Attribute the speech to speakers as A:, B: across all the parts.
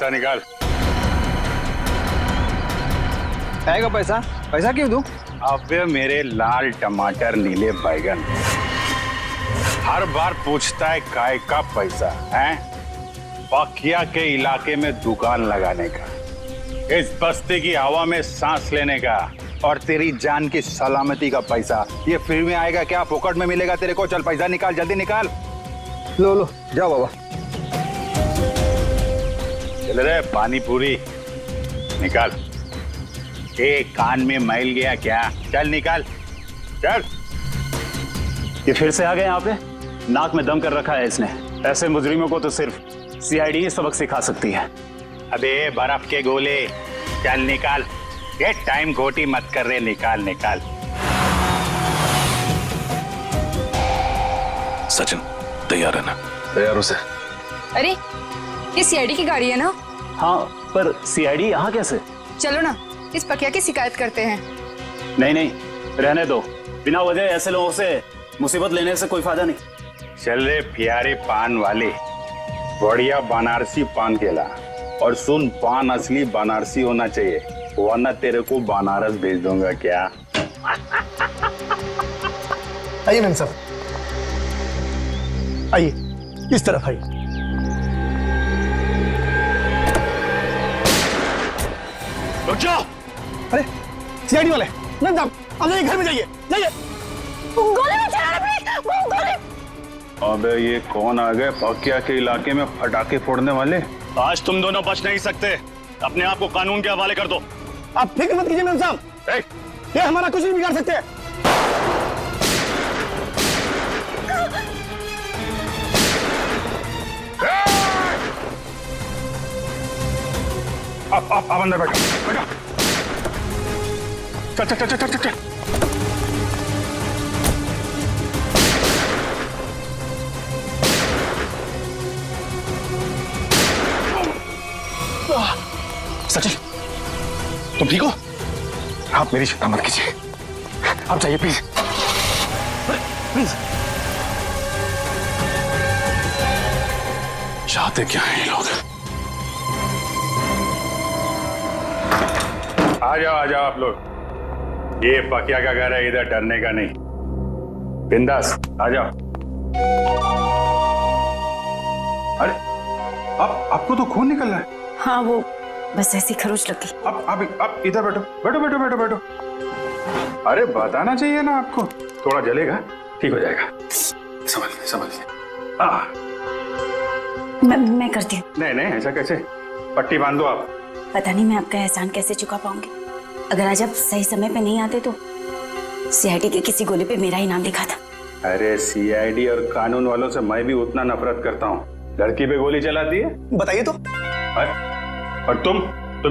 A: पैसा निकाल।
B: आएगा पैसा? पैसा क्यों दूं?
A: अबे मेरे लाल टमाटर नीले बैगन, हर बार पूछता है काय का पैसा है? पकिया के इलाके में दुकान लगाने का, इस बस्ती की हवा में सांस लेने का, और तेरी जान की सलामती का पैसा ये फ्री में आएगा क्या? फोकट में मिलेगा तेरे को? चल पैसा निकाल, जल्दी निकाल।
B: लो लो जाओ बाबा।
A: चल रे पानी पूरी निकाल। कान में मैल गया क्या? चल निकाल, चल।
C: ये फिर से आ गए यहाँ पे? नाक में दम कर रखा है इसने। ऐसे मुजरिमों को तो सिर्फ सीआईडी ही सबक सिखा सकती है।
A: अबे बर्फ के गोले, चल निकाल। ये टाइम खोटी मत कर रहे, निकाल निकाल।
D: सचिन तैयार है ना?
E: तैयार हो सर।
F: अरे ये सीआईडी की गाड़ी है ना?
C: हाँ, पर सीआईडी यहाँ कैसे?
F: चलो ना इस पकिया की शिकायत करते हैं।
C: नहीं नहीं, रहने दो। बिना वजह ऐसे लोगों से मुसीबत लेने से कोई फायदा नहीं।
A: चल रे प्यारे पान वाले, बढ़िया बनारसी पान केला। और सुन, पान असली बनारसी होना चाहिए, वरना तेरे को बनारस भेज दूंगा। क्या?
G: आइए मैम साहब, आइए इस तरफ आइए।
D: रुक जाओ।
G: अरे सीआईडी वाले, मैम साहब आप जाइए, घर में जाइए, जाइए।
F: गोली मत चलाना प्लीज, गोली।
A: अबे ये कौन आ गए पकिया के इलाके में पटाखे फोड़ने वाले?
C: आज तुम दोनों बच नहीं सकते। अपने आप को कानून के हवाले कर दो।
G: आप फिक्र मत कीजिए मैम साहब, ये हमारा कुछ नहीं बिगाड़ सकते।
A: आप अंदर बैठो, बैठो। चल चल चल चल चल चल।
E: सचिन तुम ठीक हो? आप मेरी चिंता मत कीजिए, आप जाइए प्लीज, प्लीज। चाहते क्या हैं ये लोग?
A: आ जाओ आप लोग। ये पकिया का घर है, इधर डरने का नहीं। बिंदास आ जाओ। अरे आपको तो खून निकल रहा है।
H: हाँ वो बस ऐसी खरोच लगी।
A: आप इधर बैठो, बैठो बैठो बैठो बैठो। अरे बताना चाहिए ना आपको, थोड़ा जलेगा, ठीक हो जाएगा। संभल।
H: मैं करती हूँ।
A: नहीं ऐसा कैसे? पट्टी बांध दो आप।
H: पता नहीं मैं आपका एहसान कैसे चुका पाऊंगी। अगर आज आप सही समय पे नहीं आते तो सीआईडी के किसी गोले पे मेरा ही नाम लिखा था।
A: अरे सीआईडी और कानून वालों से मैं भी उतना नफरत करता हूँ। लड़की पे गोली चलाती है,
G: बताइए तो।
A: और तुम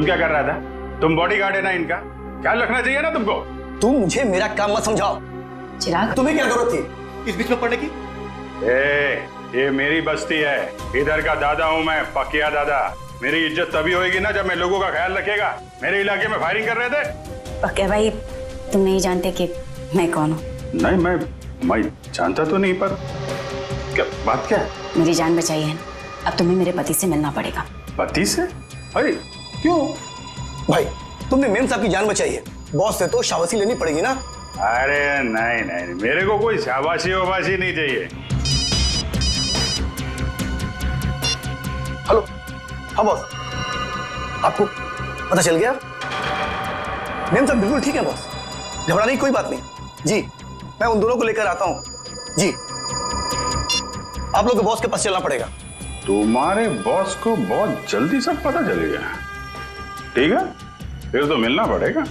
A: क्या कर रहा था? तुम बॉडीगार्ड है ना इनका, ख्याल रखना चाहिए ना तुमको।
G: तुम मुझे मेरा काम मत समझाओ।
H: चिराग,
G: तुम्हें क्या जरूरत थी इस बीच में पड़ने की?
A: ये मेरी बस्ती है, इधर का दादा हूँ मैं, पकिया दादा। मेरी इज्जत तभी होगी ना जब मैं लोगों का ख्याल रखेगा। मेरे इलाके में फायरिंग कर रहे थे।
H: पक्या भाई तुम नहीं जानते कि मैं कौन हूँ।
A: नहीं मैं जानता तो नहीं, पर क्या बात क्या है?
H: मेरी जान बचाई है ना, अब तुम्हें मेरे पति से मिलना पड़ेगा।
A: पति से? अरे क्यों?
G: भाई तुमने मेम साहब की जान बचाई है, बॉस से तो शाबाशी लेनी पड़ेगी ना।
A: अरे नहीं, मेरे को कोई शाबाशी वाबाशी नहीं चाहिए।
G: हेलो, हाँ बॉस, आपको पता चल गया? मेम साहब बिल्कुल ठीक है बॉस, घबराने की कोई बात नहीं। जी मैं उन दोनों को लेकर आता हूँ। जी आप लोग के बॉस के पास चलना पड़ेगा।
A: तुम्हारे बॉस को बहुत जल्दी सब पता चल गया। ठीक है, फिर तो मिलना पड़ेगा।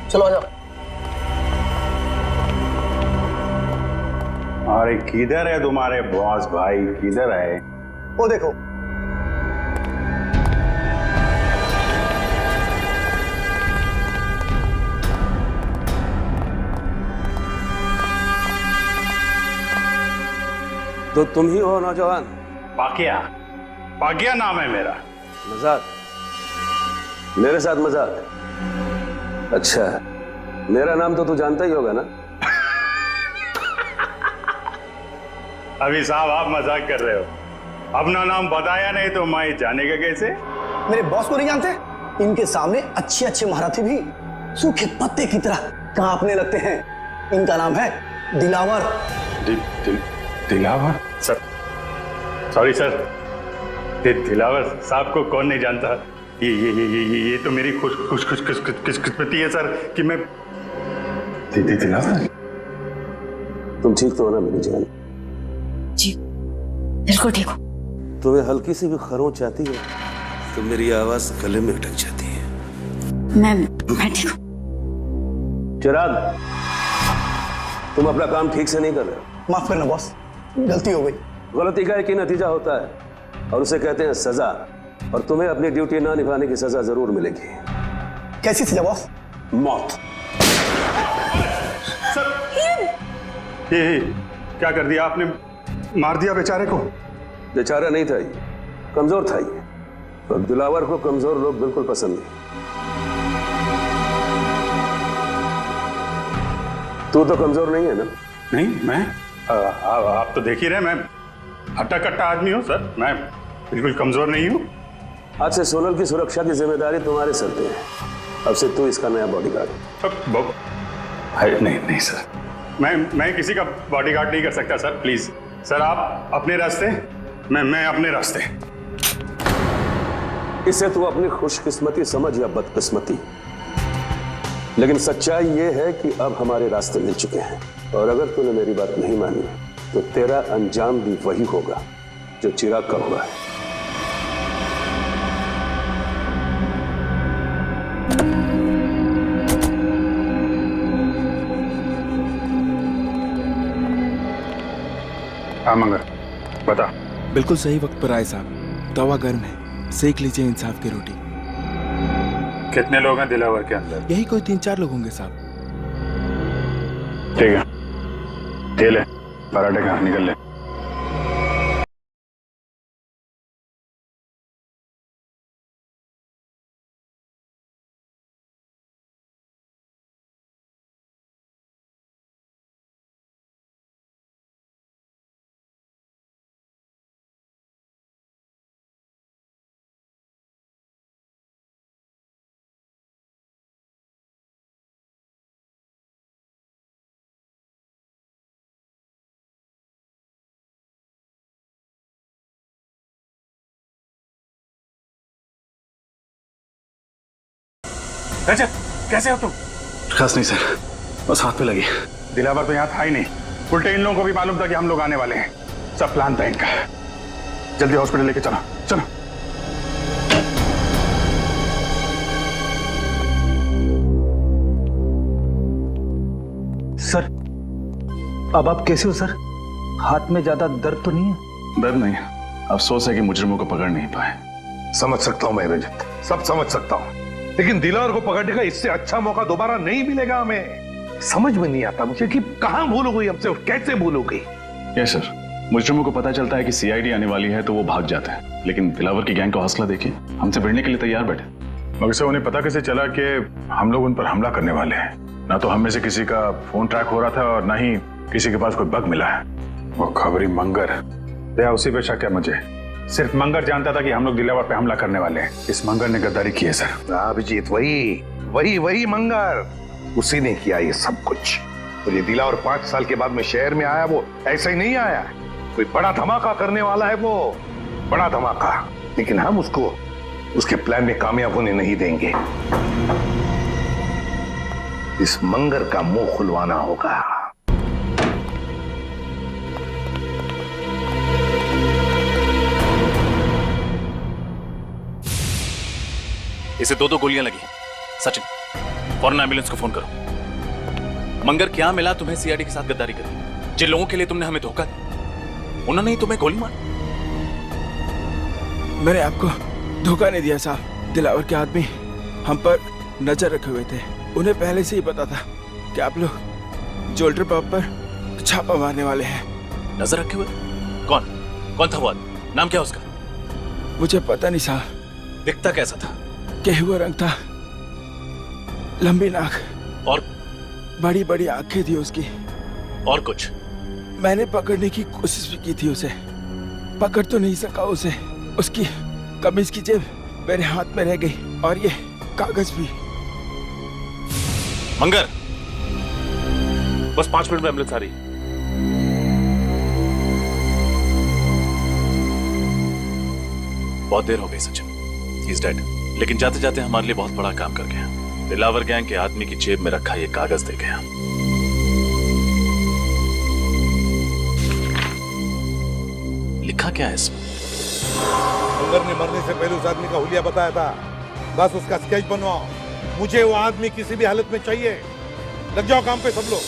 G: चलो आ जाओ।
A: अरे किधर है तुम्हारे बॉस भाई, किधर है?
G: वो देखो।
I: तो तुम ही हो नौजवान?
A: पाकिया नाम है मेरा।
I: मजाक? मेरे साथ मजाक? अच्छा, मेरा नाम तो तू जानता ही होगा ना?
A: अभी साहब आप मजाक कर रहे हो। अपना नाम बताया नहीं तो मैं जानेगा कैसे?
G: मेरे बॉस को नहीं जानते? इनके सामने अच्छे अच्छे महारथी भी सूखे पत्ते की तरह कांपने लगते हैं। इनका नाम है Dilawar.
A: Dilawar? Sir, sorry sir, Dilawar साहब को कौन नहीं जानता? ये तो मेरी खुशकिस्मती है सर कि मैं दिलावर।
I: तुम ठीक तो हो ना मेरी जान?
H: जी बिल्कुल ठीक हो।
I: तुम्हें हल्की सी भी खरोंच आती है तो मेरी आवाज गले में अटक जाती है।
H: मैं ठीक हूँ।
I: चिराग, तुम अपना काम ठीक से नहीं कर रहे।
G: माफ करना बॉस, गलती हो गई।
I: गलती का एक ही नतीजा होता है और उसे कहते हैं सजा, और तुम्हें अपनी ड्यूटी ना निभाने की सजा जरूर मिलेगी।
G: कैसी सजा बॉस?
I: मौत।
A: ये क्या कर दिया आपने? मार दिया बेचारे को?
I: बेचारा नहीं था ये, कमजोर था ये, और दिलावर को कमजोर लोग बिल्कुल पसंद नहीं। तू तो कमजोर नहीं है ना?
A: नहीं, मैं आप तो देख ही रहे, मैं हट्टा कट्टा आदमी हूँ सर, मैं बिल्कुल कमजोर नहीं हूँ।
I: आज से सोनल की सुरक्षा की जिम्मेदारी तुम्हारे सर पे है। अब से तू इसका नया बॉडीगार्ड।
A: नहीं सर, मैं किसी का बॉडीगार्ड नहीं कर सकता सर, प्लीज सर, आप अपने रास्ते, मैं अपने रास्ते।
I: इसे तू अपनी खुशकिस्मती समझ या बदकिस्मती, लेकिन सच्चाई ये है कि अब हमारे रास्ते मिल चुके हैं, और अगर तूने मेरी बात नहीं मानी तो तेरा अंजाम भी वही होगा जो चिराग का हुआ है।
A: हाँ मंगर, बता।
J: बिल्कुल सही वक्त पर आए साहब। तवा गर्म है, सेक लीजिए इंसाफ की रोटी।
A: कितने लोग हैं दिलावर के अंदर?
J: यही कोई 3-4 लोग होंगे साहब।
A: ठीक है, ये ले पराठे खा, निकल ले। रजत, कैसे हो तुम?
E: खास नहीं सर, बस हाथ पे लगी।
A: दिलावर तो यहाँ था ही नहीं, उल्टे इन लोगों को भी मालूम था कि हम लोग आने वाले हैं। सब प्लान था इनका। जल्दी हॉस्पिटल लेके चलो, चलो।
B: सर, अब आप कैसे हो सर? हाथ में ज्यादा दर्द तो नहीं है?
E: दर्द नहीं है, अफसोस है कि मुजरिमों को पकड़ नहीं पाए।
D: समझ सकता हूं मैं रजत, सब समझ सकता हूं, लेकिन दिलावर को पकड़ने का इससे अच्छा मौका दोबारा नहीं मिलेगा हमें। समझ में नहीं आता मुझे कि कहां भूल हो गई हमसे और कैसे भूल हो गई।
E: यस सर, मुजरिमों को पता चलता है कि सीआईडी आने वाली है तो वो भाग जाते हैं, लेकिन दिलावर की गैंग का हौसला देखिए, हमसे भिड़ने के लिए तैयार बैठे।
A: मगर से उन्हें पता कैसे चला कि हम लोग उन पर हमला करने वाले हैं? ना तो हम में से किसी का फोन ट्रैक हो रहा था और ना ही किसी के पास कोई बग मिला है। वो खबरी मंगर, दया उसी पे शक है मुझे। सिर्फ मंगर जानता था कि हम लोग दिलावर पे हमला करने वाले हैं। इस मंगर ने गद्दारी की है सर।
D: अभिजीत, वही मंगर, उसी ने किया ये सब कुछ। तो ये दिलावर 5 साल के बाद में शहर में आया, वो ऐसा ही नहीं आया, कोई बड़ा धमाका करने वाला है, वो बड़ा धमाका। लेकिन हम उसको उसके प्लान में कामयाब होने नहीं देंगे। इस मंगर का मुंह खुलवाना होगा। इसे 2 गोलियां लगी। सचिन, फौरन एम्बुलेंस को फोन करो। मंगर, क्या मिला तुम्हें सीआईडी के साथ गद्दारी करके? जिन लोगों के लिए तुमने हमें धोखा दिया, उन्होंने ही तुम्हें गोली मारी।
J: मैंने आपको धोखा नहीं दिया साहब। दिलावर के आदमी हम पर नजर रखे हुए थे। उन्हें पहले से ही पता था कि आप लोग ज्वेलरी पब पर छापा मारने वाले हैं।
D: नजर रखे हुए? कौन था वो आदमी? नाम क्या उसका?
J: मुझे पता नहीं साहब।
D: दिखता कैसा था?
J: गेहुआ रंग था, लंबी नाक
D: और
J: बड़ी बड़ी आंखें थी उसकी।
D: और कुछ?
J: मैंने पकड़ने की कोशिश भी की थी उसे, पकड़ तो नहीं सका उसे। उसकी कमीज की जेब मेरे हाथ में रह गई और ये कागज भी।
E: मंगर, बस 5 मिनट में एम्बुलेंस आ रही। बहुत देर हो गई सचिन, ही इज डेड। लेकिन जाते जाते हमारे लिए बहुत बड़ा काम कर गया। दिलावर गैंग के आदमी की जेब में रखा ये कागज दे गया। लिखा क्या है इसमें?
K: मंगर ने मरने से पहले उस आदमी का हुलिया बताया था। बस उसका स्केच बनवाओ। मुझे वो आदमी किसी भी हालत में चाहिए। लग जाओ काम पे सब लोग।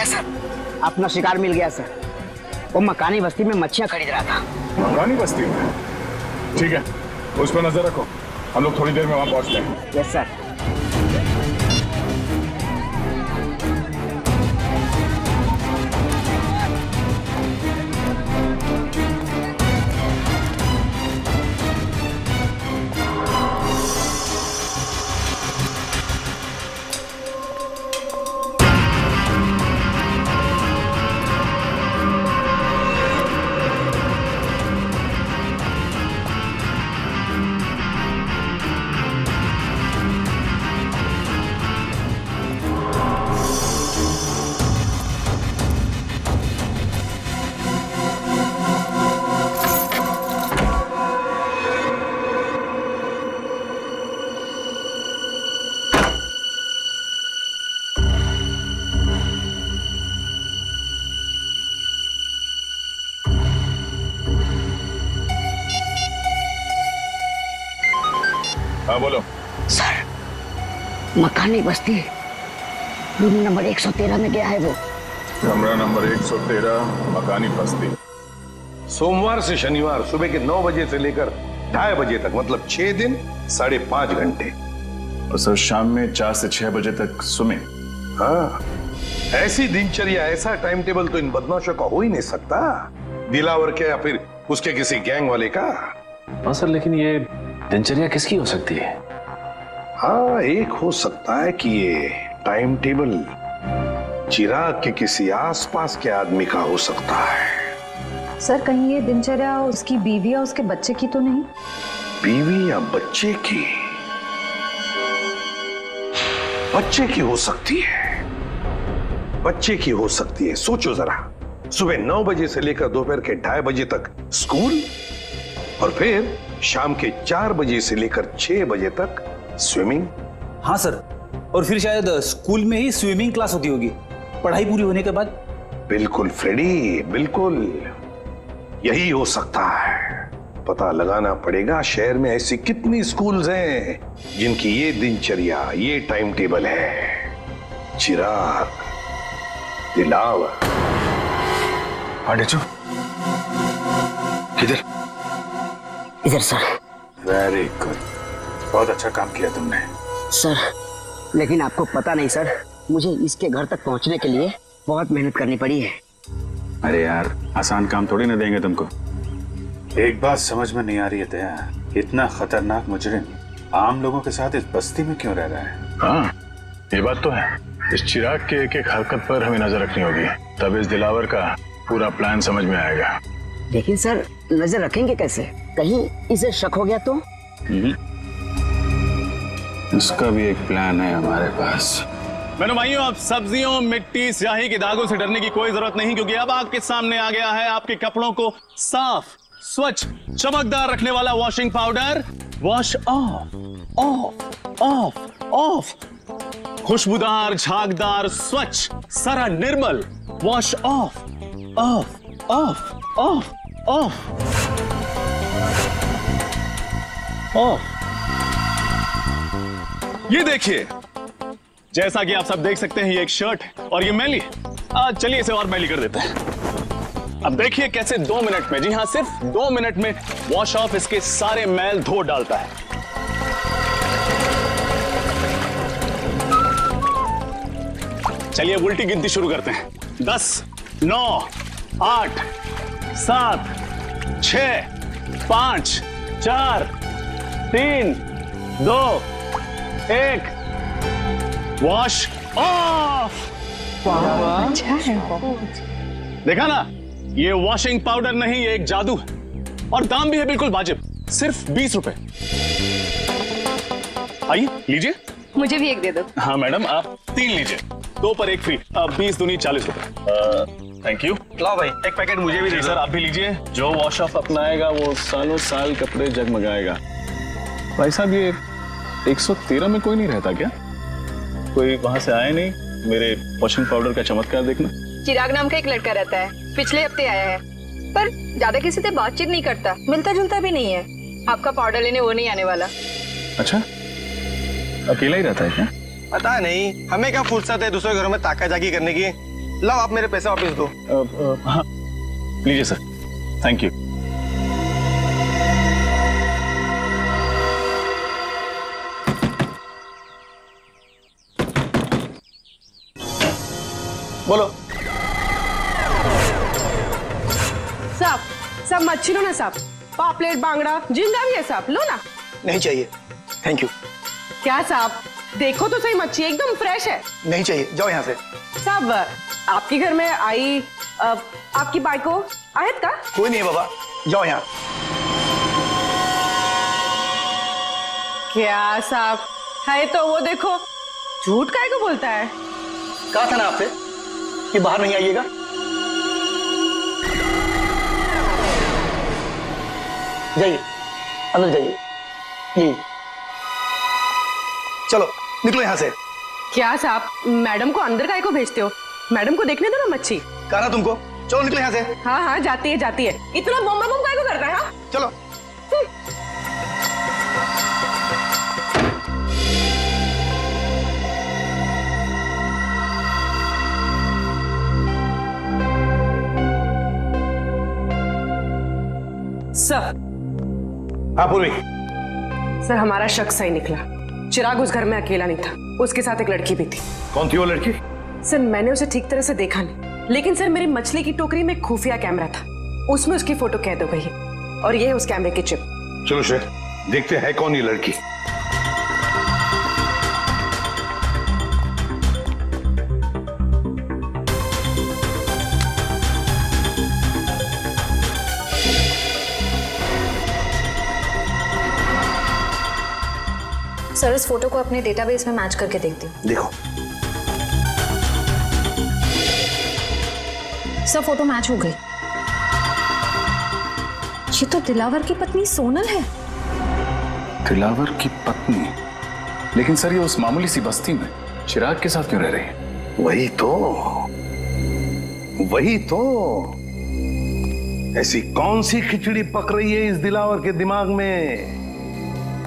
L: सर, अपना शिकार मिल गया सर। वो मकानी बस्ती में मच्छियां खरीद रहा था।
A: मकानी बस्ती में? ठीक है, उस पर नजर रखो। हम लोग थोड़ी देर में वहां पहुंचते हैं।
L: Yes sir.
A: हाँ बोलो।
L: सर, मकानी बस्ती रूम नंबर 113 में गया है वो।
A: कमरा नंबर 113, मकानी बस्ती।
D: सोमवार से शनिवार सुबह के 9 बजे से लेकर 2:30 बजे तक, मतलब 6 दिन 5.5 घंटे।
A: और सर शाम में 4 से 6 बजे तक स्विमिंग।
D: हाँ, ऐसी दिनचर्या, ऐसा टाइम टेबल तो इन बदमाशों का हो ही नहीं सकता। दिलावर के या फिर उसके किसी गैंग वाले का।
E: हाँ सर, लेकिन ये दिनचर्या किसकी हो सकती है?
D: हाँ, एक हो सकता है कि ये टाइम टेबल चिराग के किसी आसपास के आदमी का हो सकता है।
F: सर, कहीं ये दिनचर्या उसकी बीवी या उसके बच्चे की तो नहीं?
D: बीवी या बच्चे की? बच्चे की हो सकती है, बच्चे की हो सकती है। सोचो जरा, सुबह 9 बजे से लेकर दोपहर के 2:30 बजे तक स्कूल, और फिर शाम के 4 बजे से लेकर 6 बजे तक स्विमिंग।
B: हाँ सर, और फिर शायद स्कूल में ही स्विमिंग क्लास होती होगी पढ़ाई पूरी होने के बाद।
D: बिल्कुल फ्रेडी, बिल्कुल यही हो सकता है। पता लगाना पड़ेगा शहर में ऐसी कितनी स्कूल्स हैं जिनकी ये दिनचर्या, ये टाइम टेबल है। चिराग, दिलावर।
E: पांडेचू, किधर?
L: इधर सर।
A: वेरी गुड, बहुत अच्छा काम किया तुमने।
L: सर, लेकिन आपको पता नहीं सर, मुझे इसके घर तक पहुंचने के लिए बहुत मेहनत करनी पड़ी है।
C: अरे यार, आसान काम थोड़ी ना देंगे तुमको।
A: एक बात समझ में नहीं आ रही है दया, इतना खतरनाक मुजरिम आम लोगों के साथ इस बस्ती में क्यों रह रहा है?
M: हाँ, ये बात तो है। इस चिराग के एक एक हरकत पर हमें नजर रखनी होगी, तब इस दिलावर का पूरा प्लान समझ में आएगा।
L: लेकिन सर, नजर रखेंगे कैसे? कहीं इसे शक हो गया तो?
C: इसका भी एक प्लान है हमारे पास।
E: मेरे भाइयों, अब सब्जियों, मिट्टी, स्याही के दागों से डरने की कोई जरूरत नहीं, क्योंकि अब आपके सामने आ गया है आपके कपड़ों को साफ, स्वच्छ, चमकदार रखने वाला washing powder. Wash off, off, off, off. खुशबूदार, झागदार, स्वच्छ, सारा निर्मल। Wash off off off off off off. ये देखिए, जैसा कि आप सब देख सकते हैं, ये एक शर्ट है और ये मैली। चलिए इसे और मैली कर देते हैं। अब देखिए कैसे 2 मिनट में, जी हाँ सिर्फ 2 मिनट में वॉश ऑफ इसके सारे मैल धो डालता है। चलिए उल्टी गिनती शुरू करते हैं। 10, 9, 8, 7, 6, 5, 4, 3, 2, 1। Wash off.
F: अच्छा है।
E: देखा ना, ये वॉशिंग पाउडर नहीं, ये एक जादू है और दाम भी है बिल्कुल वाजिब, सिर्फ 20 रुपए। आइए लीजिए।
F: मुझे भी एक दे दो।
E: हाँ मैडम, आप 3 लीजिए, 2 पर 1 फ्री। 20 दूनी 40 रुपए। Thank you.
G: लाओ भाई, एक पैकेट मुझे भी दे
E: सर, आप भी लीजिए। जो वॉश ऑफ अपनाएगा वो सालों साल कपड़े जगमगाएगा। भाई साहब, ये 113 में कोई नहीं रहता क्या? कोई वहां से आया नहीं मेरे वॉशिंग पाउडर का चमत्कार देखना?
F: चिराग नाम का एक लड़का रहता है, पिछले हफ्ते आया है, पर ज्यादा किसी से बातचीत नहीं करता, मिलता जुलता भी नहीं है। आपका पाउडर लेने वो नहीं आने वाला।
E: अच्छा, अकेला ही रहता है क्या?
G: पता नहीं, हमें क्या फुर्सत है दूसरे घरों में ताका जाकी करने की। लाओ आप मेरे पैसे वापस दो।
E: हाँ लीजिए सर, थैंक यू।
G: बोलो।
N: साहब, सब मच्छी लो ना साहब, पापलेट, बांगड़ा, जिंदा भी है साहब, लो ना।
G: नहीं चाहिए, थैंक यू।
N: क्या साहब, देखो तो सही, मच्छी एकदम फ्रेश है।
G: नहीं चाहिए, जाओ यहाँ से।
N: साहब, आपके घर में आई आपकी बाइको आयत का?
G: कोई नहीं है बाबा, जाओ यहाँ।
N: क्या साहब है तो वो देखो, झूठ काहे को बोलता है?
G: कहा था ना आपसे कि बाहर नहीं आइएगा। जाइए, अंदर जाइए। ये चलो निकलो यहाँ से।
N: क्या साहब, मैडम को अंदर काहे को भेजते हो? मैडम को देखने दो ना मच्छी।
G: कहा ना तुमको, चलो निकलो यहाँ से।
N: हाँ हाँ, जाती है जाती है। इतना बम बम काहे को करता है? हाँ
G: चलो।
N: सर।
D: हाँ पूर्वी।
N: सर, हमारा शक सही निकला। चिराग उस घर में अकेला नहीं था, उसके साथ एक लड़की भी थी।
D: कौन थी वो लड़की?
N: सर, मैंने उसे ठीक तरह से देखा नहीं, लेकिन सर मेरी मछली की टोकरी में एक खुफिया कैमरा था, उसमें उसकी फोटो कैद हो गई है और ये है उस कैमरे की चिप।
D: चलो शेर, देखते हैं कौन ये लड़की।
F: सर, इस फोटो को अपने डेटाबेस में मैच करके देखती हूँ।
D: देखो।
F: सब फोटो मैच हो गई। ये तो दिलावर की पत्नी सोनल है।
A: दिलावर की पत्नी? लेकिन सर, ये उस मामूली सी बस्ती में चिराग के साथ क्यों रह रही है?
D: वही तो ऐसी कौन सी खिचड़ी पक रही है इस दिलावर के दिमाग में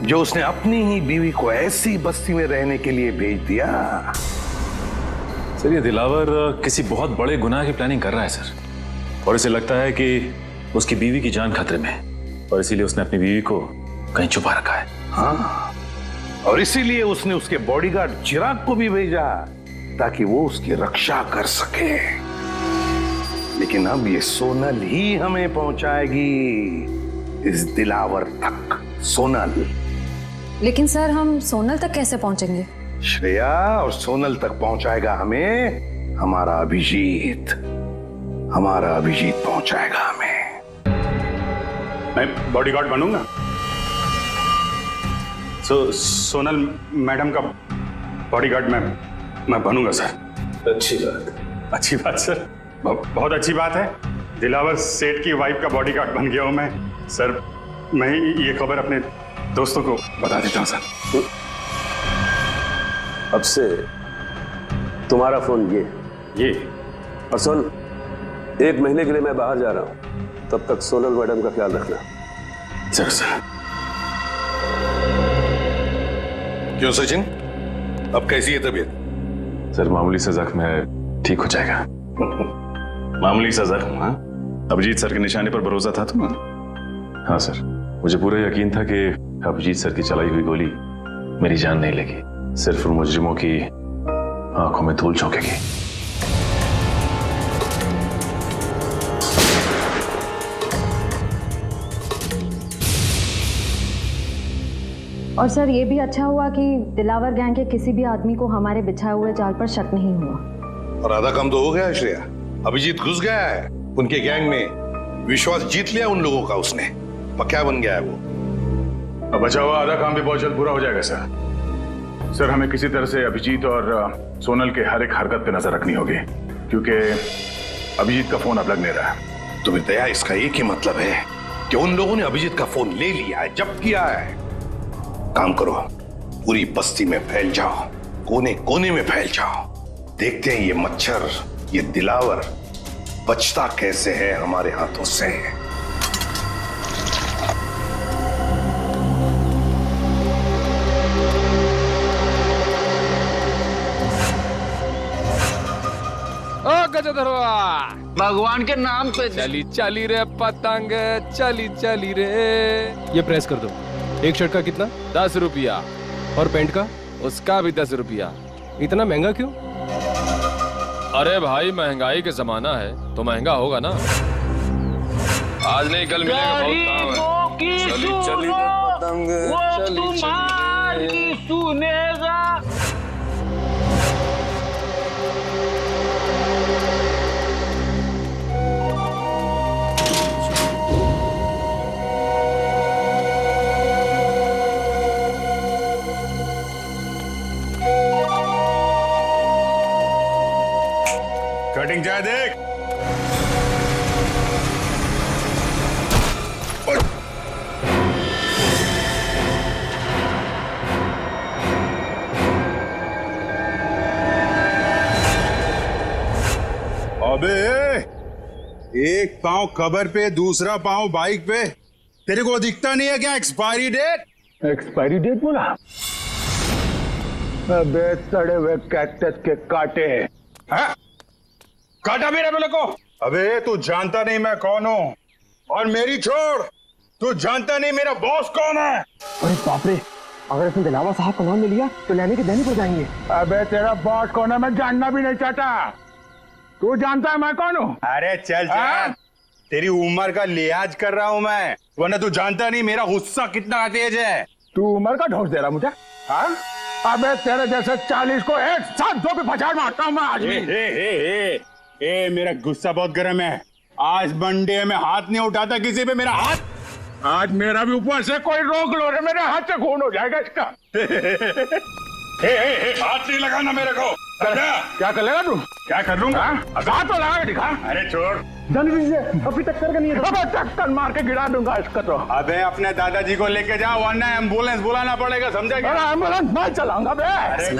D: जो उसने अपनी ही बीवी को ऐसी बस्ती में रहने के लिए भेज दिया?
M: सर, ये दिलावर किसी बहुत बड़े गुनाह की प्लानिंग कर रहा है सर, और इसे लगता है कि उसकी बीवी की जान खतरे में है और इसीलिए उसने अपनी बीवी को कहीं छुपा रखा है।
D: हाँ, और इसीलिए उसने उसके बॉडीगार्ड चिराग को भी भेजा ताकि वो उसकी रक्षा कर सके। लेकिन अब ये सोनल ही हमें पहुंचाएगी इस दिलावर तक। सोनल।
F: लेकिन सर, हम सोनल तक कैसे पहुंचेंगे?
D: श्रेया, और सोनल तक पहुंचाएगा हमें हमारा अभिजीत। हमारा अभिजीत पहुंचाएगा हमें।
A: मैं बॉडीगार्ड बनूंगा। सोनल मैडम का बॉडीगार्ड मैं बनूंगा सर। अच्छी बात सर, बहुत अच्छी बात है। दिलावर सेठ की वाइफ का बॉडीगार्ड बन गया हूं मैं सर। मैं ये खबर अपने दोस्तों को बता देता हूं सर।
I: अब से तुम्हारा फोन ये। और सुन, 1 महीने के लिए मैं बाहर जा रहा हूं, तब तक सोनल मैडम का ख्याल रखना।
M: Sir sir.
D: क्यों सचिन, अब कैसी है तबीयत?
M: सर मामूली सा जख्म है, ठीक हो जाएगा। मामूली सा जख्म? हाँ, अभिजीत सर के निशाने पर भरोसा था तुम्हें? हाँ सर, मुझे पूरा यकीन था कि अभिजीत सर की चलाई हुई गोली मेरी जान नहीं लगी, सिर्फ उन मुजरिमों की आंखों में धूल झोंकेगी।
O: और सर ये भी अच्छा हुआ कि दिलावर गैंग के किसी भी आदमी को हमारे बिछाए हुए जाल पर शक नहीं हुआ।
D: और आधा काम तो हो गया है श्रेया, अभिजीत घुस गया है उनके गैंग में, विश्वास जीत लिया उन लोगों का उसने, पक्का बन गया है वो।
A: अब बचा हुआ आधा काम भी बहुत जल्द पूरा हो जाएगा सर। सर हमें किसी तरह से अभिजीत और सोनल के हर एक हरकत पे नजर रखनी होगी, क्योंकि अभिजीत का फोन अब लग नहीं रहा है।
D: तुम्हें दया, इसका एक ही मतलब है कि उन लोगों ने अभिजीत का फोन ले लिया है, जब्त किया है। काम करो, पूरी बस्ती में फैल जाओ, कोने कोने में फैल जाओ, देखते हैं ये मच्छर, ये दिलावर बचता कैसे है हमारे हाथों से।
P: ओ गजधरवा,
B: भगवान के नाम पे
P: चली चली रे पतंग, चली चली रे। ये प्रेस कर दो। एक शर्ट का कितना? 10 रुपया। और पैंट का? उसका भी 10 रुपया। इतना महंगा क्यों? अरे भाई महंगाई के जमाना है तो महंगा होगा ना। आज नहीं कल मिलेगा, बहुत काम है। चली चली रे पतंग, चली चली
B: सुनेगा।
A: कटिंग चाहे देख। अबे एक पांव कबर पे, दूसरा पांव बाइक पे, तेरे को दिखता नहीं है क्या एक्सपायरी डेट?
Q: एक्सपायरी डेट बोला? अबे सड़े हुए कैक्टस के कांटे।
A: हाँ? काटा मेरे बोले को। अबे तू जानता नहीं मैं कौन हूँ, और मेरी छोड़, तू जानता नहीं मेरा बॉस कौन है।
Q: अरे बाप रे, अगर इसने दिलावर साहब का नाम ले लिया तो लेने के देने पड़ जाएंगे। अबे तेरा बॉस कौन है मैं जानना भी नहीं चाहता, तू जानता है मैं कौन हूँ?
A: अरे चल चल, तेरी उम्र का लिहाज कर रहा हूँ मैं, वरना तू जानता नहीं मेरा गुस्सा कितना तेज है।
Q: तू उम्र का ढोस दे रहा मुझे? हाँ? अबे तेरे जैसे 40 को एक साथ दो पे पछाड़ मारता हूँ मैं आज भी।
A: ए मेरा गुस्सा बहुत गर्म है, आज मंडे में हाथ नहीं उठाता किसी पे मेरा हाथ।
Q: आज मेरा भी ऊपर से कोई रोक लो रे, मेरे हाथ से खून हो जाएगा इसका।
A: हाथ नहीं लगाना मेरे को।
Q: क्या कर लेगा तू?
A: क्या कर लूंगा?
Q: हाथ तो लगा के दिखा।
A: अरे छोड़,
Q: जल्दी से, अभी टक्कर का नहीं है। अबे टक्कर मार के गिरा दूंगा इसका तो।
A: अबे अपने दादाजी को लेके जाओ, वरना एम्बुलेंस बुलाना पड़ेगा, समझा क्या?
Q: अरे एम्बुलेंस मैं चलाऊंगा बे।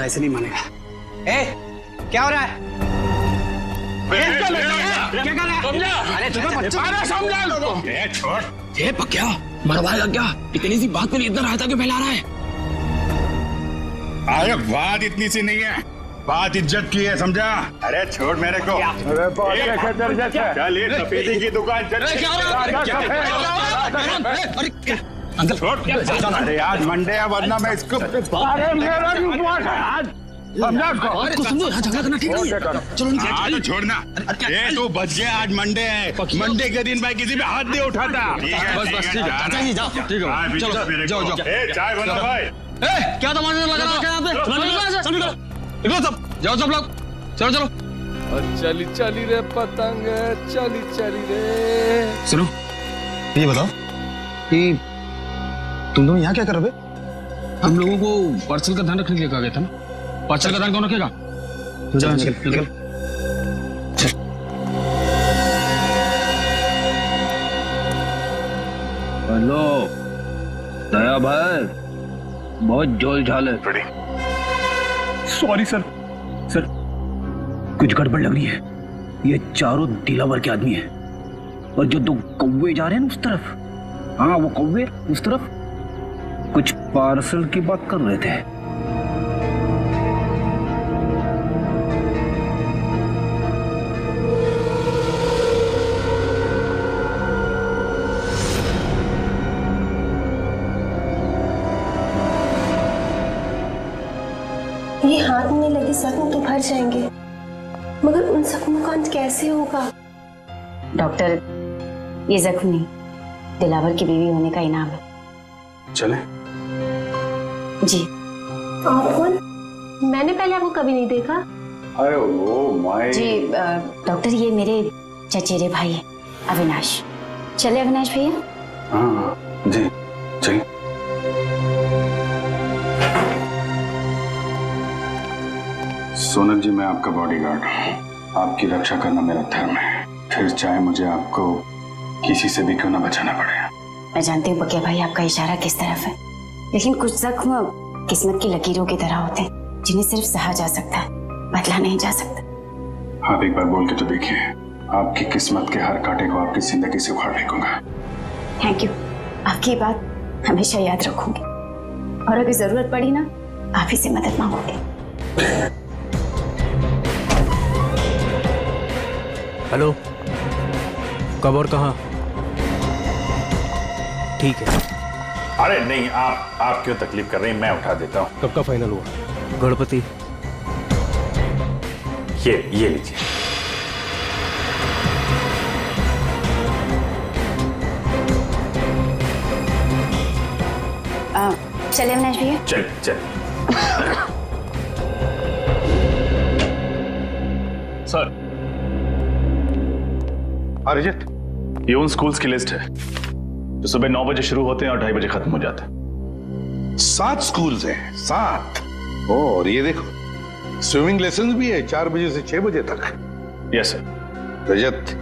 B: ऐसे नहीं मानेगा। ए, क्या हो रहा है?
Q: क्या कर रहा है?
B: अरे तुम्हें बच्चे,
Q: अरे समझा लोगों।
A: छोड़,
B: ये पक्या मरवाएगा क्या? इतनी सी बात पे इतना रायता क्यों फैला रहा है?
A: अरे बात इतनी सी नहीं है, बात इज्जत की है, समझा? अरे छोड़ मेरे को।
Q: अरे बहुत खेतर जैसे।
A: चल ये सफेदी की दुकान चल।
B: अंकल
A: छोड़। अरे आज मंडे है, वरना मैं इसको।
Q: अरे मेरा भी उपवास है आज, समझा
B: अरे तो सुनो, झगड़ा करना ठीक नहीं है। चलो
A: हाँ तो छोड़ना। ये तू बच गया, आज मंडे है, मंडे के दिन मैं किसी पे हाथ नहीं उठाता।
B: बस ठीक है, चाचा जी जाओ, ठीक है, चलो जाओ जाओ।
A: चाय बना भाई।
B: क्या तमाशा लगा रखा है यहाँ पे? निकलो सब, जाओ सब लोग, चलो चलो।
P: चली चली रे पतंग, चली चली रे।
G: सुनो, ये बताओ कि तुम दोनों यहाँ क्या कर रहे हो?
B: हम लोगों को पार्सल का ध्यान रखने के लिए कहा गया था ना। पार्सल का ध्यान कौन रखेगा?
G: निकल।
B: हेलो दया भाई, बहुत जोल झाल है।
C: सॉरी सर, सर
B: कुछ गड़बड़ लग रही है। ये चारों दिलावर के आदमी हैं और जो दो कौवे जा रहे हैं ना उस तरफ, हाँ वो कौवे उस तरफ कुछ पार्सल की बात कर रहे थे।
R: ये हाथ में लगे जख्म तो भर जाएंगे, मगर उन जख्मों का अंत कैसे होगा?
H: डॉक्टर, ये जख्म नहीं, दिलावर की बीवी होने का इनाम है।
M: चले?
H: जी।
R: आप कौन? मैंने पहले आपको कभी नहीं देखा।
A: अरे वो माय
H: जी डॉक्टर, ये मेरे चचेरे भाई हैं, अविनाश। चले अविनाश भैया?
M: हाँ जी चलिए। सोनल जी, मैं आपका बॉडीगार्ड हूँ। आपकी रक्षा करना मेरा धर्म है, फिर चाहे मुझे आपको किसी से भी क्यों ना बचाना पड़े।
H: मैं जानती हूँ बकिया भाई आपका इशारा किस तरफ है, लेकिन कुछ जख्म किस्मत की लकीरों की तरह होते हैं जिन्हें सिर्फ सहा जा सकता है, बदला नहीं जा सकता।
M: आप एक बार बोल के तो देखिए, आपकी किस्मत के हर कांटे को आपकी जिंदगी से उखाड़ फेंकूंगा।
H: थैंक यू, आपकी बात हमेशा याद रखूंगी, और अगर जरूरत पड़ी ना आप ही से मदद मांगोगे।
S: हेलो, कब और कहाँ? ठीक है।
A: अरे नहीं, आप क्यों तकलीफ कर रहे हैं, मैं उठा देता हूँ।
P: कब का फाइनल हुआ?
S: गणपति।
A: ये लीजिए।
H: चले अविनाश भैया?
A: चल।
M: सर,
D: अरिजित,
M: ये उन स्कूल्स की लिस्ट है जो सुबह 9 बजे शुरू होते हैं और 2:30 बजे खत्म हो जाते हैं।
D: 7 स्कूल्स हैं, 7। और ये देखो, स्विमिंग लेसन भी है 4 बजे से 6 बजे तक।
M: Yes sir.
D: रजत,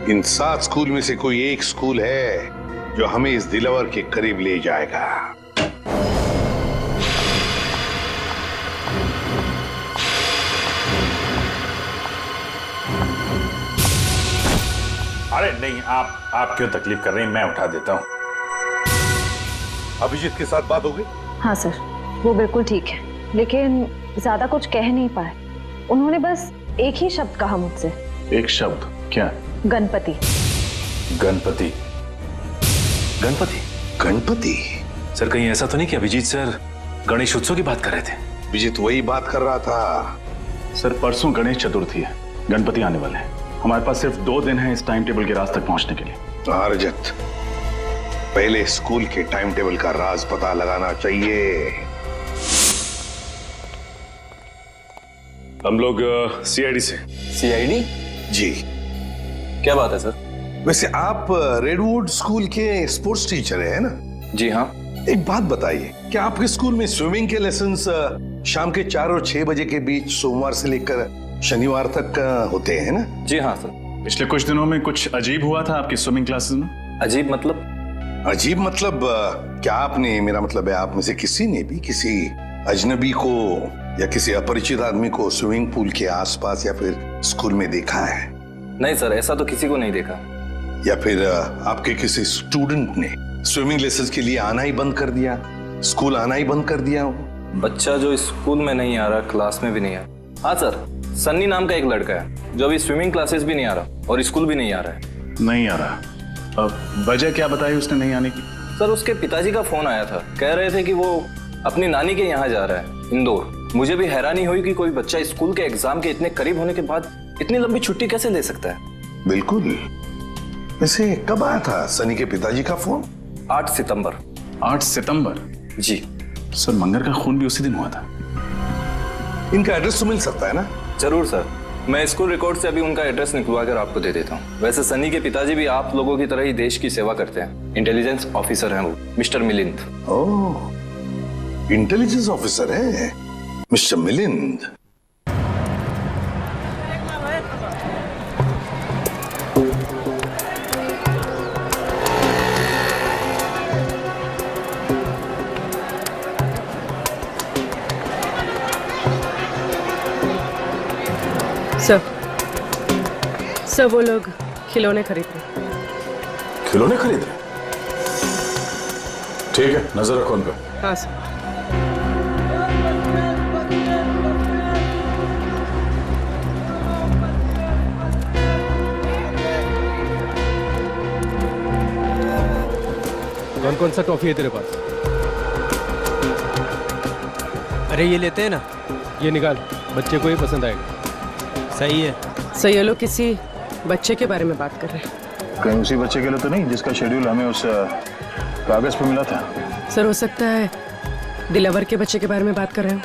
D: इन 7 स्कूल में से कोई एक स्कूल है जो हमें इस दिलावर के करीब ले जाएगा।
A: अरे नहीं, आप क्यों तकलीफ कर रहे हैं, मैं उठा देता हूँ।
D: अभिजीत के साथ बात हो गई?
O: हाँ सर, वो बिल्कुल ठीक है, लेकिन ज्यादा कुछ कह नहीं पाए। उन्होंने बस एक ही शब्द कहा मुझसे।
M: एक शब्द? क्या?
O: गणपति।
M: गणपति?
D: गणपति? गणपति?
M: सर, कहीं ऐसा तो नहीं कि अभिजीत सर गणेश उत्सव की बात कर रहे थे?
D: अभिजीत वही बात कर रहा था।
M: सर, परसों गणेश चतुर्थी है, गणपति आने वाले हैं। हमारे पास सिर्फ 2 दिन है इस टाइम टेबल के राज तक पहुंचने के लिए।
D: रजत, पहले स्कूल के टाइम टेबल का राज पता लगाना चाहिए।
M: हम लोग सीआईडी से।
D: सीआईडी? जी।
M: क्या बात है सर?
D: वैसे आप रेडवुड स्कूल के स्पोर्ट्स टीचर हैं ना?
M: जी हाँ।
D: एक बात बताइए, क्या आपके स्कूल में स्विमिंग के लेसन्स शाम के 4 और 6 बजे के बीच सोमवार से लेकर शनिवार तक होते हैं ना?
M: जी हाँ सर। पिछले कुछ दिनों में कुछ अजीब हुआ था आपकी स्विमिंग क्लासेस में।
D: अजीब मतलब? अजीब मतलब क्या आपने, मेरा मतलब है आप में से किसी ने भी किसी अजनबी को या किसी अपरिचित आदमी को स्विमिंग पूल के आसपास या फिर स्कूल में देखा है?
T: नहीं सर, ऐसा तो किसी को नहीं देखा।
D: या फिर आपके किसी स्टूडेंट ने स्विमिंग लेसन्स के लिए आना ही बंद कर दिया, स्कूल आना ही बंद कर दिया हो?
T: बच्चा जो स्कूल में नहीं आ रहा, क्लास में भी नहीं आ रहा। हाँ सर, सन्नी नाम का एक लड़का है जो अभी स्विमिंग क्लासेस भी नहीं आ रहा और स्कूल भी नहीं आ रहा है।
M: नहीं आ रहा? अब वजह क्या बताई उसने नहीं आने की?
T: सर, उसके पिताजी का फोन आया था, कह रहे थे कि वो अपनी नानी के यहाँ जा रहा है, इंदौर। मुझे भी हैरानी हुई कि कोई बच्चा स्कूल के एग्जाम के इतने करीब होने के बाद इतनी लंबी छुट्टी कैसे ले सकता है।
D: बिल्कुल। वैसे कब आया था सनी के पिताजी का फोन?
T: 8 सितंबर।
M: 8 सितंबर?
T: जी
M: सर, मंगर का खून भी उसी दिन हुआ था।
D: इनका एड्रेस तो मिल सकता है ना?
T: जरूर सर, मैं स्कूल रिकॉर्ड से अभी उनका एड्रेस निकलवा कर आपको दे देता हूँ। वैसे सनी के पिताजी भी आप लोगों की तरह ही देश की सेवा करते हैं, इंटेलिजेंस ऑफिसर हैं वो, मिस्टर मिलिंद।
D: ओह, इंटेलिजेंस ऑफिसर है मिस्टर मिलिंद।
N: सर वो लोग खिलौने खरीद रहे।
M: खिलौने खरीद रहे? ठीक है, नजर रखो उन पर।
N: हाँ सर।
P: कौन कौन सा टॉफी है तेरे पास?
S: अरे ये लेते हैं ना।
P: ये निकाल, बच्चे को ये पसंद आएगा।
S: सही है।
N: सर ये लोग किसी बच्चे के बारे में बात कर रहे हैं।
M: कहीं उसी बच्चे के लिए तो नहीं जिसका शेड्यूल हमें उस कागज पे मिला था?
N: सर हो सकता है दिलावर के बच्चे के बारे में बात कर रहे हो।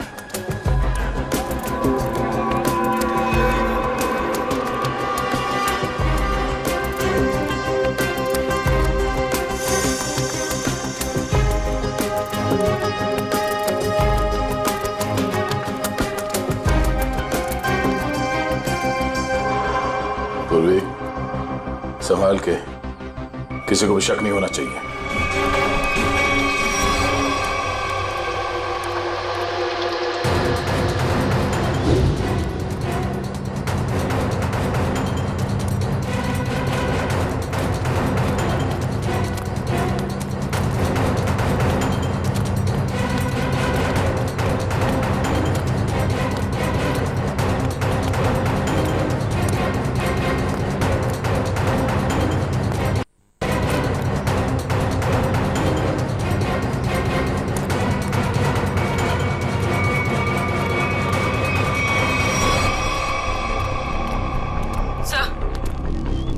M: पूर्वी, संभाल के, किसी को भी शक नहीं होना चाहिए।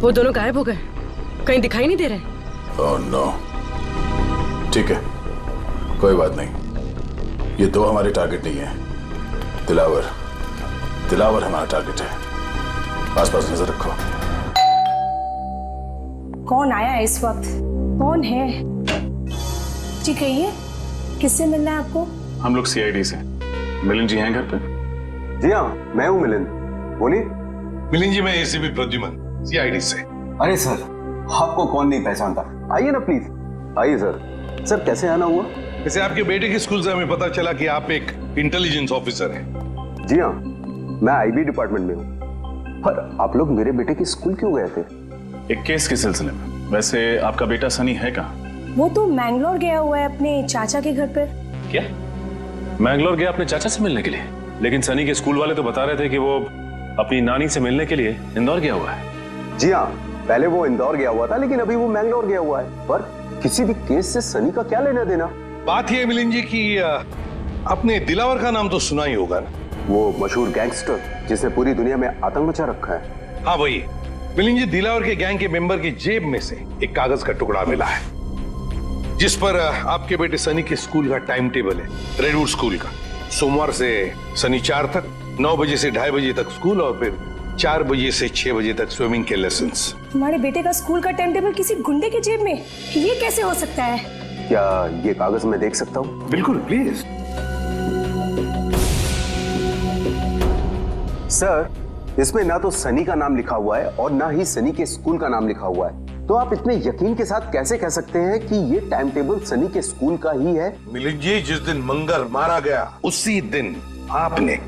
N: वो दोनों गायब हो गए, कहीं दिखाई नहीं दे रहे।
M: Oh no. ठीक है, कोई बात नहीं। ये दो हमारे टारगेट नहीं है। दिलावर हमारा टारगेट है। आसपास नजर रखो।
R: कौन आया है इस वक्त? कौन है? जी कहिए, किससे मिलना है आपको?
M: हम लोग सीआईडी से। मिलिंद जी हैं घर पे?
I: जी हाँ, मैं हूँ मिलिंद, बोलिए।
D: मिलिंद जी, मैं एसीपी प्रद्युमन, सीआईडी से।
I: अरे सर, आपको कौन नहीं पहचानता? आइए ना प्लीज। आइए सर। सर कैसे आना हुआ?
D: वैसे आपके बेटे के स्कूल से हमें पता चला कि आप एक इंटेलिजेंस ऑफिसर हैं।
I: जी हाँ, मैं आईबी डिपार्टमेंट में हूँ। पर आप लोग मेरे बेटे के स्कूल क्यों गए थे?
M: एक केस के सिलसिले में। वैसे आपका बेटा सनी है कहाँ?
R: वो तो मैंगलोर गया हुआ है अपने चाचा के घर पर।
M: क्या? मैंगलोर गया अपने चाचा से मिलने के लिए? लेकिन सनी के स्कूल वाले तो बता रहे थे कि वो अपनी नानी से मिलने के लिए इंदौर गया हुआ है।
I: जी हाँ, पहले वो इंदौर गया हुआ था, लेकिन अभी वो मैंगलोर गया हुआ है। पर किसी भी केस से सनी का क्या लेना देना?
D: बात ये मिलिंद जी की आपने दिलावर का नाम तो सुना ही होगा ना?
I: वो मशहूर गैंगस्टर जिसने पूरी दुनिया में आतंक मचा रखा है।
D: हाँ वही। मिलिंद जी, दिलावर के गैंग के मेंबर की जेब में से एक कागज का टुकड़ा मिला है जिस पर आपके बेटे सनी के स्कूल का टाइम टेबल है, रेडवुड स्कूल का। सोमवार से शनिवार तक 9 बजे से 2:30 बजे तक स्कूल और फिर 4 बजे से 6 बजे तक स्विमिंग के लेसन्स।
R: तुम्हारे बेटे का स्कूल का टाइम टेबल किसी गुंडे के जेब में? ये कैसे हो सकता है?
I: क्या ये कागज मैं देख सकता हूँ?
D: बिल्कुल, प्लीज।
I: सर, इसमें ना तो सनी का नाम लिखा हुआ है और ना ही सनी के स्कूल का नाम लिखा हुआ है। तो आप इतने यकीन के साथ कैसे कह सकते हैं कि ये टाइम टेबल सनी के स्कूल का ही है?
D: मिलिंद जी, जिस दिन मंगर मारा गया उसी दिन आपने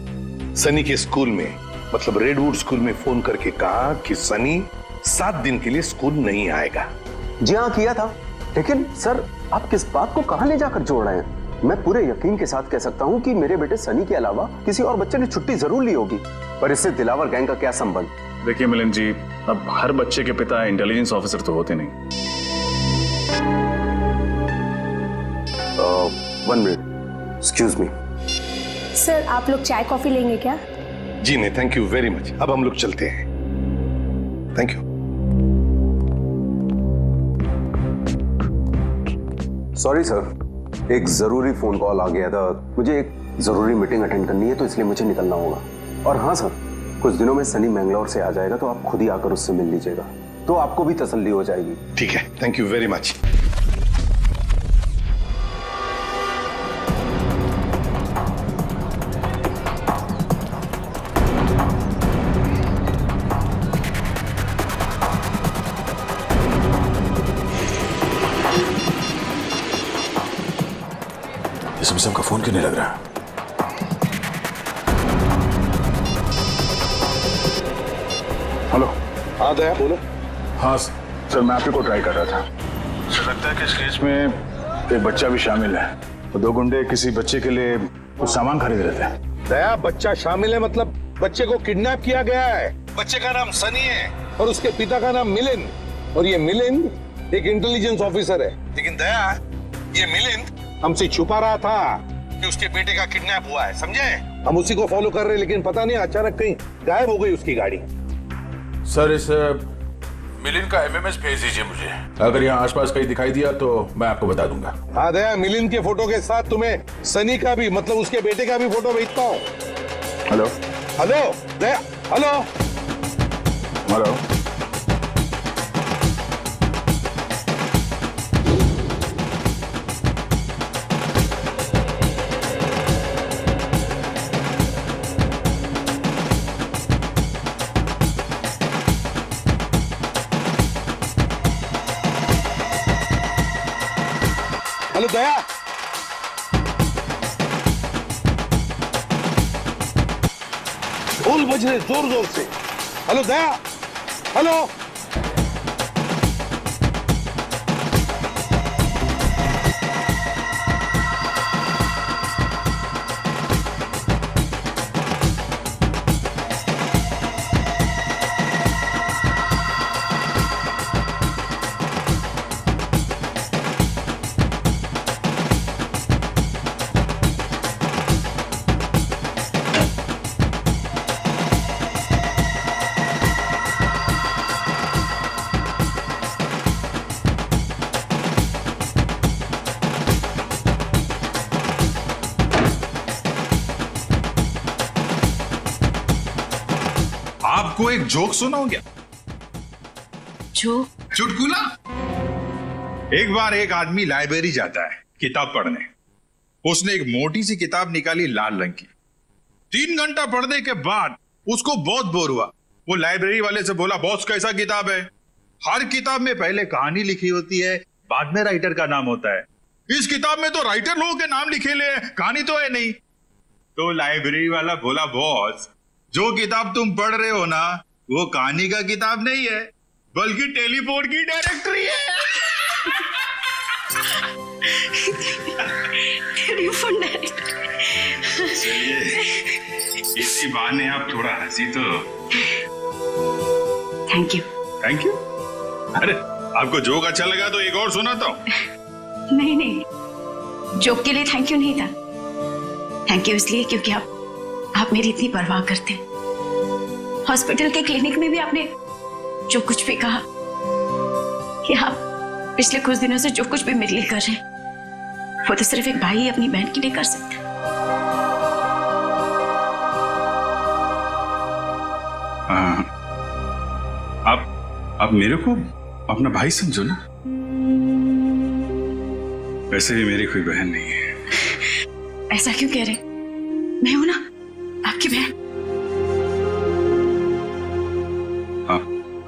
D: सनी के स्कूल में, मतलब रेडवुड स्कूल में फोन करके कहा कि सनी 7 दिन के लिए स्कूल नहीं आएगा।
I: जी हाँ, किया था। लेकिन सर, आप किस बात को कहां ले जाकर जोड़ रहे हैं? मैं पूरे यकीन के साथ कह सकता हूं कि मेरे बेटे सनी के अलावा किसी और बच्चे ने छुट्टी जरूर ली होगी। पर इससे दिलावर गैंग का क्या संबंध?
M: देखिए मिलिंद जी, अब हर बच्चे के पिता इंटेलिजेंस ऑफिसर तो होते नहीं।
I: 1 मिनट, एक्सक्यूज मी।
R: सर, आप लोग चाय कॉफी लेंगे क्या?
D: जी नहीं, थैंक यू वेरी मच। अब हम लोग चलते हैं। Thank you.
I: सॉरी सर, एक जरूरी फोन कॉल आ गया था। मुझे एक जरूरी मीटिंग अटेंड करनी है, तो इसलिए मुझे निकलना होगा। और हाँ सर, कुछ दिनों में सनी मैंगलोर से आ जाएगा, तो आप खुद ही आकर उससे मिल लीजिएगा, तो आपको भी तसल्ली हो जाएगी।
D: ठीक है, थैंक यू वेरी मच।
M: इसमें का फोन क्यों नहीं लग रहा?
D: हाँ दया बोलो।
A: हाँ सर, मैं आपको ट्राई कर रहा था। सर लगता है कि इस केस में एक बच्चा भी शामिल है और 2 गुंडे किसी बच्चे के लिए कुछ सामान खरीद रहे थे।
D: दया बच्चा शामिल है मतलब बच्चे को किडनैप किया गया है। बच्चे का नाम सनी है और उसके पिता का नाम मिलिंद, और ये मिलिंद एक इंटेलिजेंस ऑफिसर है। लेकिन दया ये मिलिंद हमसे छुपा रहा था कि उसके बेटे का किडनैप हुआ है, समझे? हम उसी को फॉलो कर रहे हैं, लेकिन पता नहीं अचानक कहीं गायब हो गई उसकी गाड़ी।
K: सर इस मिलिंद का एमएमएस भेज दीजिए मुझे। अगर यहाँ आसपास कहीं दिखाई दिया तो मैं आपको बता दूंगा।
D: हाँ दया, मिलिंद के फोटो के साथ तुम्हें सनी का भी मतलब उसके बेटे का भी फोटो भेजता हूँ।
A: हेलो
D: हेलो दया, हेलो
A: हेलो।
D: हेलो दया, ढोल बज रहे जोर जोर से। हेलो दया, हेलो।
A: आपको एक जोक सुनाऊं क्या?
H: जोक?
A: चुटकुला। एक बार एक आदमी लाइब्रेरी जाता है किताब पढ़ने। उसने एक मोटी सी किताब निकाली लाल रंग की। 3 घंटा पढ़ने के बाद उसको बहुत बोर हुआ। वो लाइब्रेरी वाले से बोला, बॉस कैसा किताब है? हर किताब में पहले कहानी लिखी होती है, बाद में राइटर का नाम होता है। इस किताब में तो राइटर लोगों के नाम लिखे ले, कहानी तो है नहीं। तो लाइब्रेरी वाला बोला, बॉस जो किताब तुम पढ़ रहे हो ना, वो कहानी का किताब नहीं है, बल्कि टेलीफोन की डायरेक्टरी है।
H: Telephone directory.
A: चलिए इसी बहाने आप थोड़ा हंसी तो।
H: Thank you.
A: Thank you? अरे आपको जोक अच्छा लगा तो एक और सुनाता हूँ।
H: नहीं नहीं, जोक के लिए थैंक यू नहीं था। थैंक यू इसलिए क्योंकि आप मेरी इतनी परवाह करते हैं। हॉस्पिटल के क्लिनिक में भी आपने जो कुछ भी कहा कि आप पिछले कुछ दिनों से जो कुछ भी मेरे लिए कर रहे हैं, वो तो सिर्फ एक भाई अपनी बहन के लिए कर सकता है।
A: आप मेरे को अपना भाई समझो ना। वैसे भी मेरी कोई बहन नहीं है।
H: ऐसा क्यों कह रहे? मैं हूं ना आपकी बहन।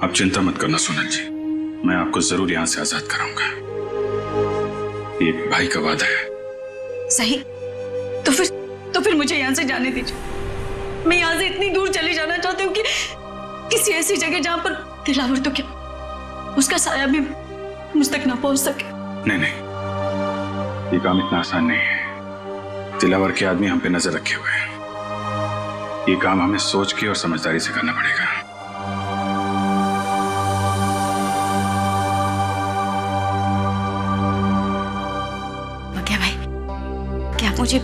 A: आप चिंता मत करना सोनल जी, मैं आपको जरूर यहां से आजाद कराऊंगा। ये भाई का वादा है।
H: सही, तो फिर मुझे यहां से जाने दीजिए। मैं यहां से इतनी दूर चली जाना चाहती हूँ कि किसी ऐसी जगह जहां पर दिलावर तो क्या, उसका साया भी मुझ तक ना पहुंच सके।
A: नहीं, ये काम इतना आसान नहीं है। दिलावर के आदमी हम पे नजर रखे हुए हैं। ये काम हमें सोच के और समझदारी से करना पड़ेगा।
H: क्या आप मुझे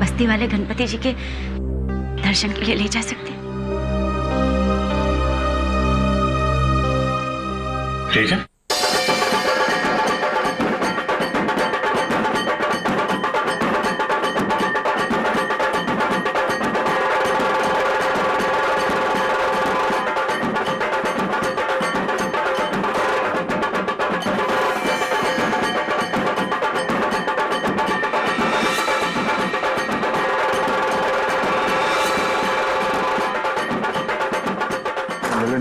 H: बस्ती वाले गणपति जी के दर्शन के लिए ले जा सकते हैं?
A: ठीक है।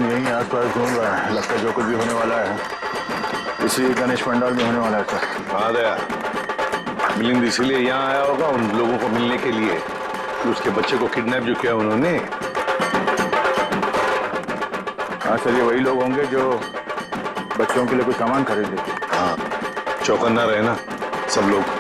A: यहीं आसपास घूम रहा है। लगता है जो कुछ भी होने वाला है इसी गणेश पंडाल में होने वाला है। सर
D: हाँ दया, मिलिंद इसीलिए यहाँ आया होगा उन लोगों को मिलने के लिए कि उसके बच्चे को किडनैप जो किया उन्होंने।
A: हाँ सर, ये वही लोग होंगे जो बच्चों के लिए कोई सामान खरीद लेते।
D: हाँ, चौकन्ना रहे ना सब लोग।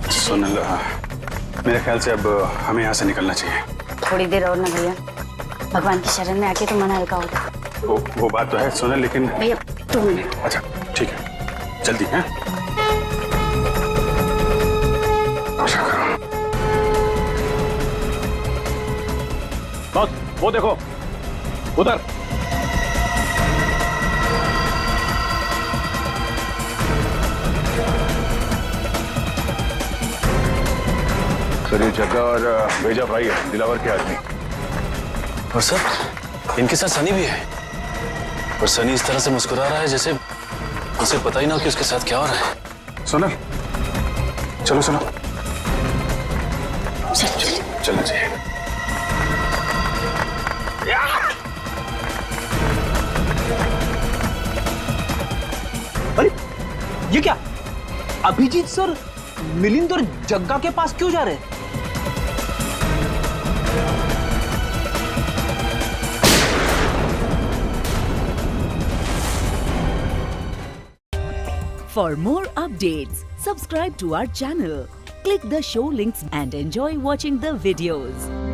A: सोनल, मेरे ख्याल से अब हमें यहाँ से निकलना चाहिए।
H: थोड़ी देर और ना भैया, भगवान की शरण में आके तो मन हल्का होता।
A: वो बात तो है सोनल, लेकिन
H: भैया 2 मिनट।
A: अच्छा ठीक है, जल्दी है।
C: बस वो देखो उधर।
A: सर ये जग्गा और भेजा भाई है, दिलावर के आदमी।
M: और सर इनके साथ सनी भी है, और सनी इस तरह से मुस्कुरा रहा है जैसे उसे पता ही ना हो कि उसके साथ क्या हो रहा है।
A: सोनल चलो सुनो, चलना चाहिए।
B: अरे ये क्या, अभिजीत सर मिलिंद और जग्गा के पास क्यों जा रहे हैं?
U: For more updates, subscribe to our channel, click the show links and enjoy watching the videos.